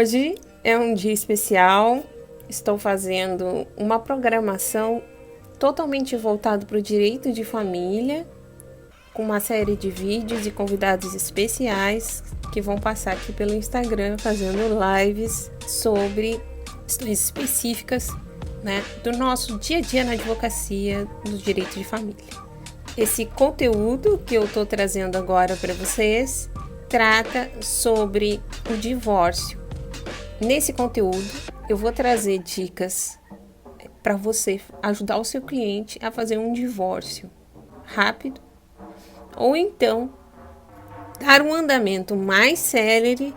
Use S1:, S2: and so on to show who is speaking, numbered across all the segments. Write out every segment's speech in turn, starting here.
S1: Hoje é um dia especial, estou fazendo uma programação totalmente voltada para o direito de família, com uma série de vídeos e convidados especiais que vão passar aqui pelo Instagram fazendo lives sobre questões específicas, do nosso dia a dia na advocacia do direito de família. Esse conteúdo que eu estou trazendo agora para vocês trata sobre o divórcio. Nesse conteúdo eu vou trazer dicas para você ajudar o seu cliente a fazer um divórcio rápido ou então dar um andamento mais célere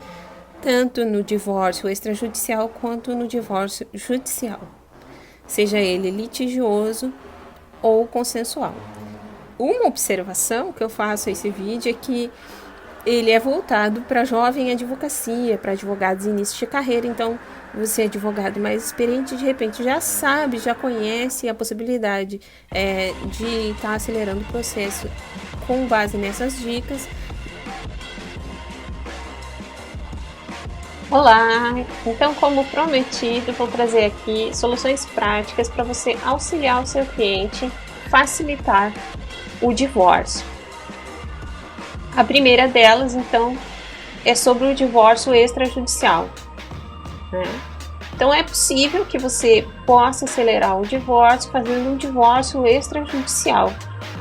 S1: tanto no divórcio extrajudicial quanto no divórcio judicial, seja ele litigioso ou consensual. Uma observação que eu faço a esse vídeo é que ele é voltado para jovem advocacia, para advogados em início de carreira. Então, você é advogado mais experiente, de repente já sabe, já conhece a possibilidade de estar acelerando o processo com base nessas dicas. Olá! Então, como prometido, vou trazer aqui soluções práticas para você auxiliar o seu cliente, facilitar o divórcio. A primeira delas, então, é sobre o divórcio extrajudicial. Então, é possível que você possa acelerar o divórcio fazendo um divórcio extrajudicial.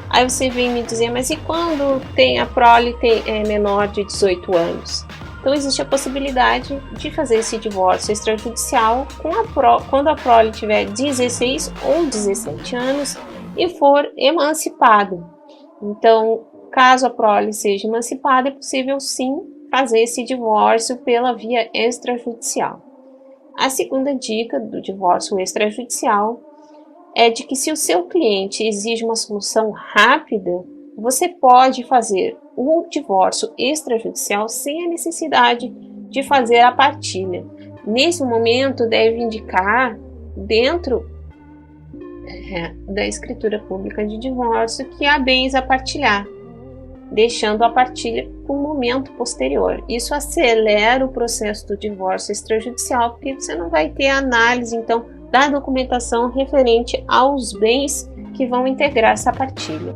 S1: Aí você vem me dizer, mas e quando a prole é menor de 18 anos? Então, existe a possibilidade de fazer esse divórcio extrajudicial quando a prole tiver 16 ou 17 anos e for emancipada. Então, caso a prole seja emancipada, é possível sim fazer esse divórcio pela via extrajudicial. A segunda dica do divórcio extrajudicial é de que se o seu cliente exige uma solução rápida, você pode fazer o divórcio extrajudicial sem a necessidade de fazer a partilha. Nesse momento, deve indicar dentro da escritura pública de divórcio que há bens a partilhar, deixando a partilha para um momento posterior. Isso acelera o processo do divórcio extrajudicial, porque você não vai ter análise, então, da documentação referente aos bens que vão integrar essa partilha.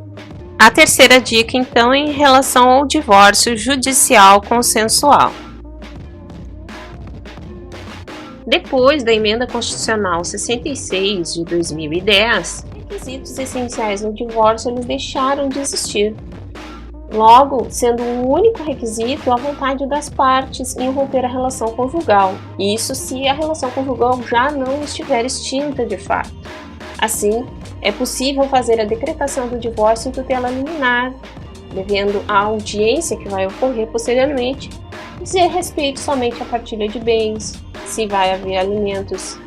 S1: A terceira dica, então, é em relação ao divórcio judicial consensual. Depois da Emenda Constitucional 66 de 2010, requisitos essenciais no divórcio eles deixaram de existir. Logo, sendo um único requisito a vontade das partes em romper a relação conjugal. Isso se a relação conjugal já não estiver extinta de fato. Assim, é possível fazer a decretação do divórcio em tutela liminar, devendo a audiência que vai ocorrer posteriormente dizer respeito somente à partilha de bens, se vai haver alimentos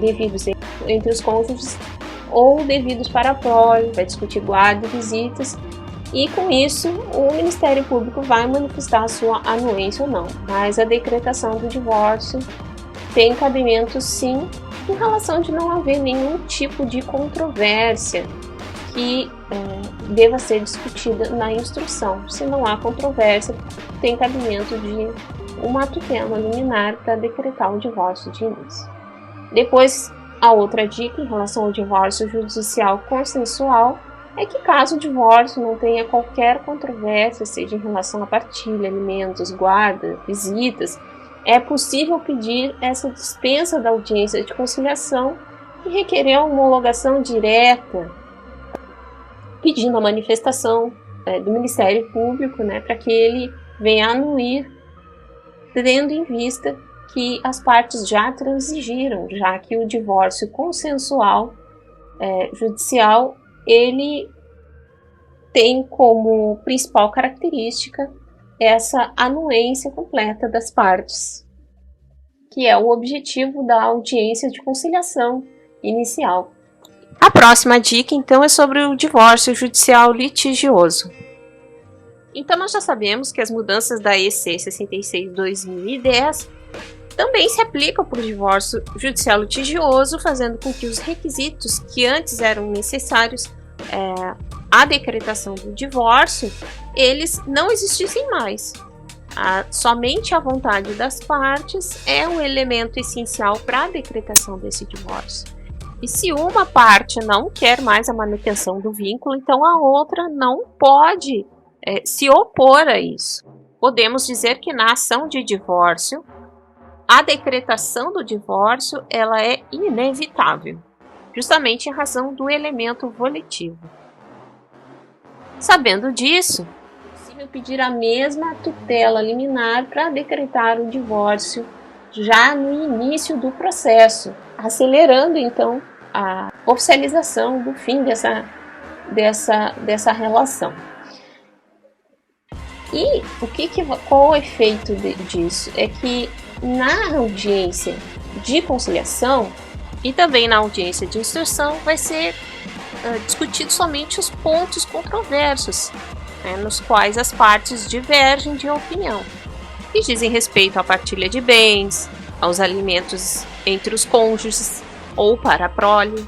S1: devidos entre os cônjuges ou devidos para a prole, vai discutir guarda e visitas. E com isso, o Ministério Público vai manifestar a sua anuência ou não. Mas a decretação do divórcio tem cabimento sim, em relação de não haver nenhum tipo de controvérsia que deva ser discutida na instrução. Se não há controvérsia, tem cabimento de uma tutela liminar para decretar o divórcio de início. Depois, a outra dica em relação ao divórcio judicial consensual é que caso o divórcio não tenha qualquer controvérsia, seja em relação à partilha, alimentos, guarda, visitas, é possível pedir essa dispensa da audiência de conciliação e requerer a homologação direta, pedindo a manifestação do Ministério Público, para que ele venha anuir, tendo em vista que as partes já transigiram, já que o divórcio consensual judicial ele tem como principal característica essa anuência completa das partes, que é o objetivo da audiência de conciliação inicial. A próxima dica, então, é sobre o divórcio judicial litigioso. Então, nós já sabemos que as mudanças da EC 66/2010 também se aplicam para o divórcio judicial litigioso, fazendo com que os requisitos que antes eram necessários à decretação do divórcio, eles não existissem mais. Somente a vontade das partes é o elemento essencial para a decretação desse divórcio. E se uma parte não quer mais a manutenção do vínculo, então a outra não pode se opor a isso. Podemos dizer que na ação de divórcio, a decretação do divórcio ela é inevitável, justamente em razão do elemento volitivo. Sabendo disso, é possível pedir a mesma tutela liminar para decretar o divórcio já no início do processo, acelerando então a oficialização do fim dessa relação. E qual o efeito disso? É que na audiência de conciliação e também na audiência de instrução vai ser discutido somente os pontos controversos, nos quais as partes divergem de opinião, que dizem respeito à partilha de bens, aos alimentos entre os cônjuges ou para a prole,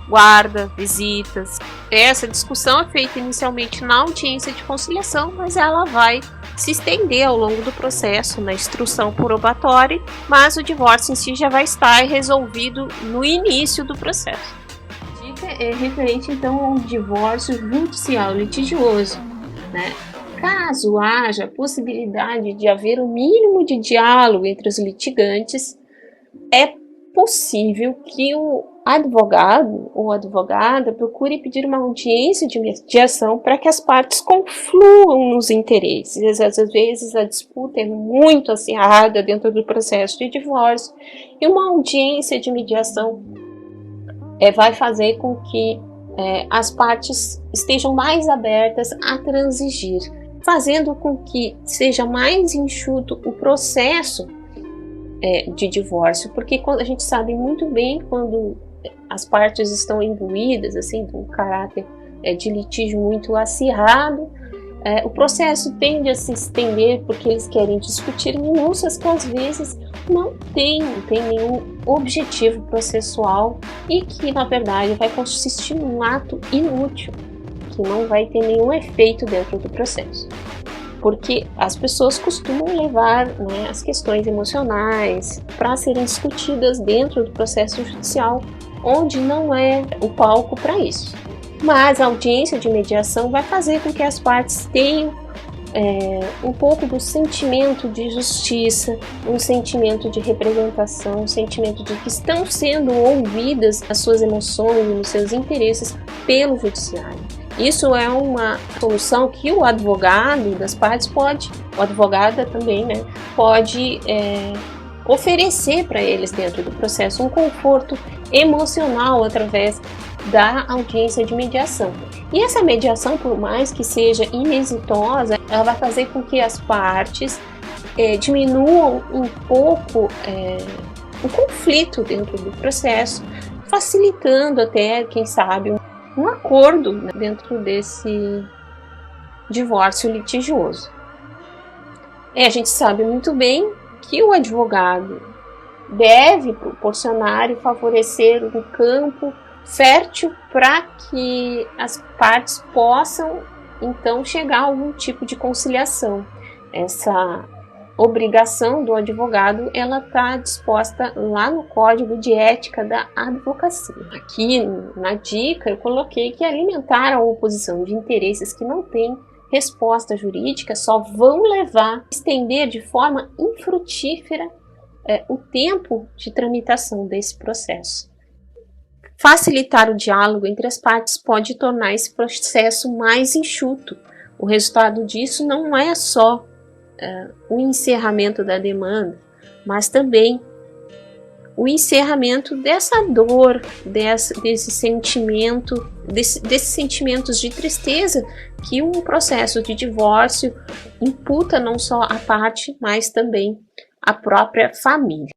S1: guarda, visitas. Essa discussão é feita inicialmente na audiência de conciliação, mas ela vai se estender ao longo do processo, na instrução probatória, mas o divórcio em si já vai estar resolvido no início do processo. A dica é referente então ao divórcio judicial litigioso, né? Caso haja possibilidade de haver um mínimo de diálogo entre os litigantes, é possível que o advogado ou advogada procure pedir uma audiência de mediação para que as partes confluam nos interesses. Às vezes a disputa é muito acirrada dentro do processo de divórcio e uma audiência de mediação vai fazer com que as partes estejam mais abertas a transigir, fazendo com que seja mais enxuto o processo de divórcio, porque a gente sabe muito bem quando as partes estão imbuídas assim, de um caráter de litígio muito acirrado, o processo tende a se estender porque eles querem discutir minúcias que às vezes não tem nenhum objetivo processual e que na verdade vai consistir num ato inútil, que não vai ter nenhum efeito dentro do processo. Porque as pessoas costumam levar as questões emocionais para serem discutidas dentro do processo judicial, onde não é o palco para isso. Mas a audiência de mediação vai fazer com que as partes tenham um pouco do sentimento de justiça, um sentimento de representação, um sentimento de que estão sendo ouvidas as suas emoções e os seus interesses pelo judiciário. Isso é uma solução que o advogado das partes o advogada também, pode oferecer para eles dentro do processo um conforto emocional através da audiência de mediação. E essa mediação, por mais que seja inexitosa, ela vai fazer com que as partes diminuam um pouco o conflito dentro do processo, facilitando até, quem sabe, um acordo dentro desse divórcio litigioso. A gente sabe muito bem que o advogado deve proporcionar e favorecer um campo fértil para que as partes possam então chegar a algum tipo de conciliação. Essa obrigação do advogado, ela está disposta lá no Código de Ética da Advocacia. Aqui na dica eu coloquei que alimentar a oposição de interesses que não têm resposta jurídica só vão levar a estender de forma infrutífera o tempo de tramitação desse processo. Facilitar o diálogo entre as partes pode tornar esse processo mais enxuto. O resultado disso não é só o encerramento da demanda, mas também o encerramento dessa dor, desses sentimentos de tristeza que um processo de divórcio imputa não só à parte, mas também à própria família.